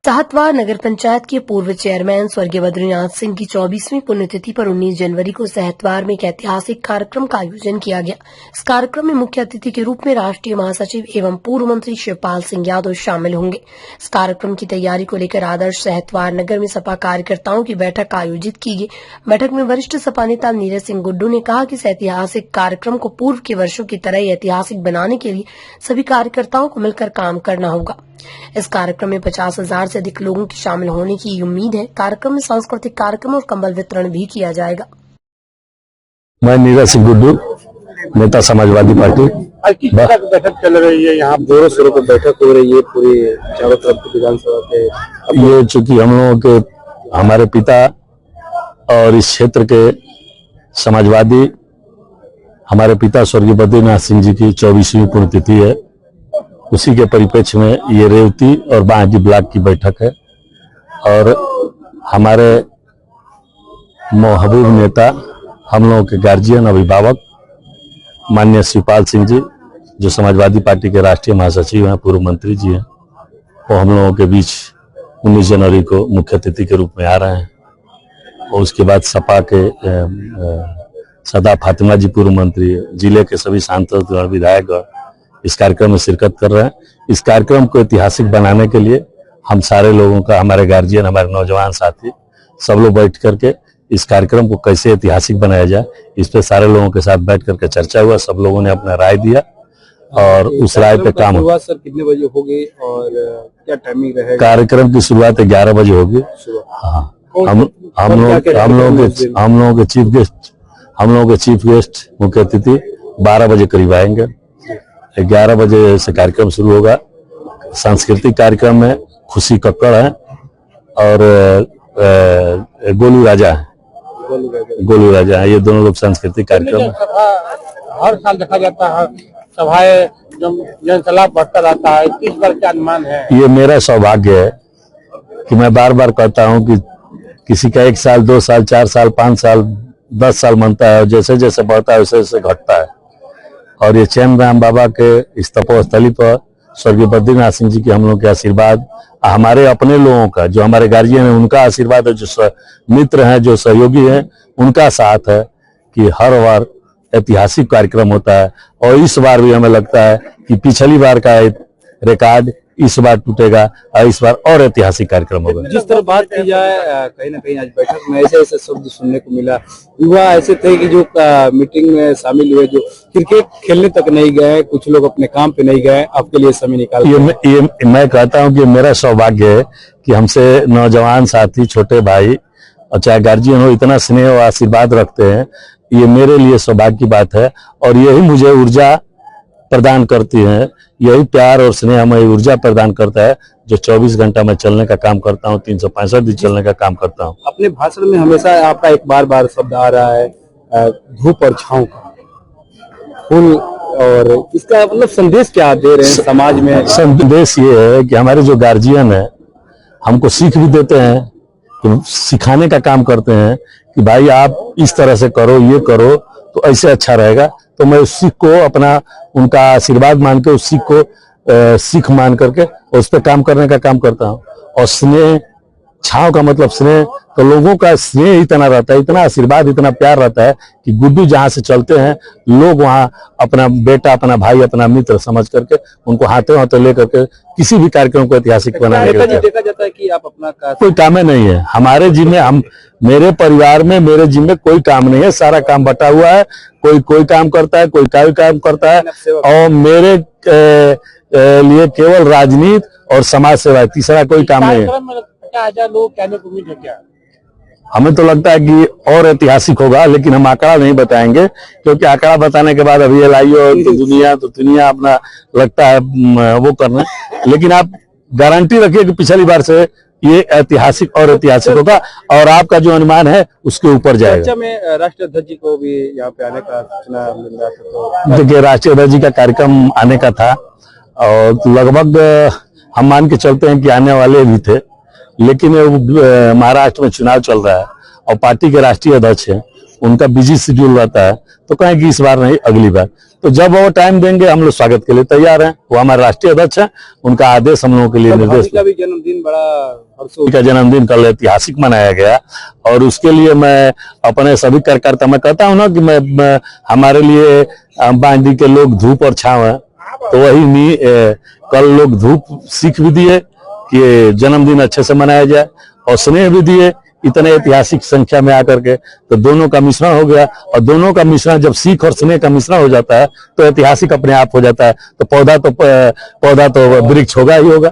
साहतवार नगर पंचायत के पूर्व चेयरमैन स्वर्गीय बद्रीनाथ सिंह की 24वीं पुण्यतिथि पर 19 जनवरी को साहतवार में एक ऐतिहासिक कार्यक्रम का आयोजन किया गया। इस कार्यक्रम में मुख्य अतिथि के रूप में राष्ट्रीय महासचिव एवं पूर्व मंत्री शिवपाल सिंह यादव शामिल होंगे। इस कार्यक्रम की तैयारी को लेकर आदर्श साहतवार नगर में सपा कार्यकर्ताओं की बैठक आयोजित की गई। बैठक में वरिष्ठ सपा नेता नीरज सिंह गुड्डू ने कहा कि इस ऐतिहासिक कार्यक्रम को पूर्व के वर्षों की तरह ऐतिहासिक बनाने के लिए सभी कार्यकर्ताओं को मिलकर काम करना होगा। इस कार्यक्रम में 50,000 से अधिक लोगों के शामिल होने की उम्मीद है। कार्यक्रम में सांस्कृतिक कार्यक्रम और कंबल वितरण भी किया जाएगा। मैं नीरज सिंह गुड्डू, नेता समाजवादी पार्टी। बैठक चल रही है, यहाँ जोरों शोरों पर बैठक हो रही है पूरी चारों तरफ की विधानसभा के। ये चूंकि हम लोगों के हमारे पिता और इस क्षेत्र के समाजवादी हमारे पिता स्वर्गीय बद्रीनाथ सिंह जी की 24वीं पुण्यतिथि है, उसी के परिप्रेक्ष्य में ये रेवती और बांहडी ब्लॉक की बैठक है। और हमारे महबूब नेता, हम लोगों के गार्जियन अभिभावक माननीय शिवपाल सिंह जी, जो समाजवादी पार्टी के राष्ट्रीय महासचिव हैं, पूर्व मंत्री जी हैं, वो हम लोगों के बीच 19 जनवरी को मुख्य अतिथि के रूप में आ रहे हैं। और उसके बाद सपा के सदा फातिमा जी पूर्व मंत्री, जिले के सभी सांसद और विधायक इस कार्यक्रम में शिरकत कर रहे हैं। इस कार्यक्रम को ऐतिहासिक बनाने के लिए हम सारे लोगों का, हमारे गार्जियन, हमारे नौजवान साथी, सब लोग बैठ करके इस कार्यक्रम को कैसे ऐतिहासिक बनाया जाए, इस पे सारे लोगों के साथ बैठ करके चर्चा हुआ। सब लोगों ने अपना राय दिया और उस राय पे काम हुआ। सर कितने बजे होगी और क्या टाइमिंग रहेगा? कार्यक्रम की शुरुआत 11 बजे होगी। हाँ, हम लोगों के चीफ गेस्ट मुख्य अतिथि 12 बजे करीब आएंगे। 11 बजे से कार्यक्रम शुरू होगा। सांस्कृतिक कार्यक्रम में खुशी कक्कड़ है और गोलू राजा है। ये दोनों लोग सांस्कृतिक कार्यक्रम में। हर साल देखा जाता है सभाएं, जनसलाह बढ़ता रहता है, इस बार क्या अनुमान है? ये मेरा सौभाग्य है कि मैं बार बार कहता हूं कि किसी का 1 साल, 2 साल, 4 साल, 5 साल, 10 साल बनता है और जैसे जैसे बढ़ता है वैसे वैसे घटता है। और ये चैन राम बाबा के इस तपोस्थली पर स्वर्गीय बद्रीनाथ सिंह जी के हम लोग के आशीर्वाद, हमारे अपने लोगों का, जो हमारे गार्जियन है उनका आशीर्वाद है, जो मित्र हैं, जो सहयोगी हैं, उनका साथ है कि हर बार ऐतिहासिक कार्यक्रम होता है। और इस बार भी हमें लगता है कि पिछली बार का रिकॉर्ड इस बार टूटेगा और इस बार और ऐतिहासिक कार्यक्रम होगा। जिस तरह बात की जाए, कहीं ना कहीं आज बैठक में ऐसे ऐसे शब्द सुनने को मिला। युवा ऐसे थे कि जो मीटिंग में शामिल हुए, जो क्रिकेट खेलने तक नहीं गए, कुछ लोग अपने काम पे नहीं गए, आपके लिए समय निकाल। ये मैं कहता हूं कि मेरा सौभाग्य है कि हमसे नौजवान साथी, छोटे भाई और चाहे गार्जियन हो, इतना स्नेह और आशीर्वाद रखते हैं। ये मेरे लिए सौभाग्य की बात है और यही मुझे ऊर्जा प्रदान करती है। यही प्यार और स्नेह हमें ऊर्जा प्रदान करता है, जो 24 घंटा मैं चलने का काम करता हूँ, 365 दिन चलने का काम करता हूँ। अपने भाषण में हमेशा आपका एक बार शब्द आ रहा है, धूप और छांव का फूल, और इसका मतलब संदेश क्या दे रहे हैं समाज में? संदेश ये है कि हमारे जो गार्जियन है हमको सीख भी देते हैं, कि सिखाने का काम करते हैं कि भाई आप इस तरह से करो, ये करो तो ऐसे अच्छा रहेगा। तो मैं उस सीख को अपना, उनका आशीर्वाद मान के उस सीख को सीख मान करके उस पर काम करने का काम करता हूँ। और स्नेह, छाव का मतलब स्नेह, तो लोगों का स्नेह इतना रहता है, इतना आशीर्वाद, इतना प्यार रहता है कि गुड्डू जहां से चलते हैं लोग वहां अपना बेटा, अपना भाई, अपना मित्र समझ करके उनको हाथे हाथे लेकर के किसी भी कार्यक्रम को ऐतिहासिक बनाने के लिए। देखा जाता है कि आप अपना कोई काम नहीं है हमारे जिम्मे, मेरे परिवार में मेरे जिम्मे कोई काम नहीं है, सारा काम बटा हुआ है। कोई काम करता है, कोई काम करता है, और मेरे लिए केवल राजनीति और समाज सेवा, तीसरा कोई काम नहीं है। 50,000 लोग कहने को उम्मीद है क्या? हमें तो लगता है कि और ऐतिहासिक होगा, लेकिन हम आंकड़ा नहीं बताएंगे, क्योंकि आंकड़ा बताने के बाद अभी ये लाइयो तो दुनिया अपना लगता है वो करना। लेकिन आप गारंटी रखिए कि पिछली बार से ये ऐतिहासिक और ऐतिहासिक होगा और आपका जो अनुमान है उसके ऊपर जाएगा। में राष्ट्रीय अध्यक्ष जी को भी यहाँ पे आने का सूचना मिल रहा था, तो देखिए राष्ट्रीय अध्यक्ष जी का कार्यक्रम आने का था और लगभग हम मान के चलते हैं कि आने वाले भी थे, लेकिन महाराष्ट्र में चुनाव चल रहा है और पार्टी के राष्ट्रीय अध्यक्ष हैं, उनका बिजी शेड्यूल रहता है, तो कहें कि इस बार नहीं अगली बार। तो जब वो टाइम देंगे हम लोग स्वागत के लिए तैयार हैं। वो हमारे राष्ट्रीय अध्यक्ष हैं, उनका आदेश हम लोगों के लिए निर्देश। का भी जन्मदिन बड़ा हर्षोल्लास का जन्मदिन कल ऐतिहासिक मनाया गया और उसके लिए मैं अपने सभी कार्यकर्ता, मैं कहता हूं ना कि मैं हमारे लिए बांदी के लोग धूप और छांव है, तो वही कल लोग धूप सीख भी दिए कि जन्मदिन अच्छे से मनाया जाए और स्नेह भी दिए इतने ऐतिहासिक संख्या में आकर के। तो दोनों का मिश्रण हो गया और दोनों का मिश्रण जब सीख और स्नेह का मिश्रण हो जाता है तो ऐतिहासिक अपने आप हो जाता है। तो पौधा तो वृक्ष होगा ही होगा।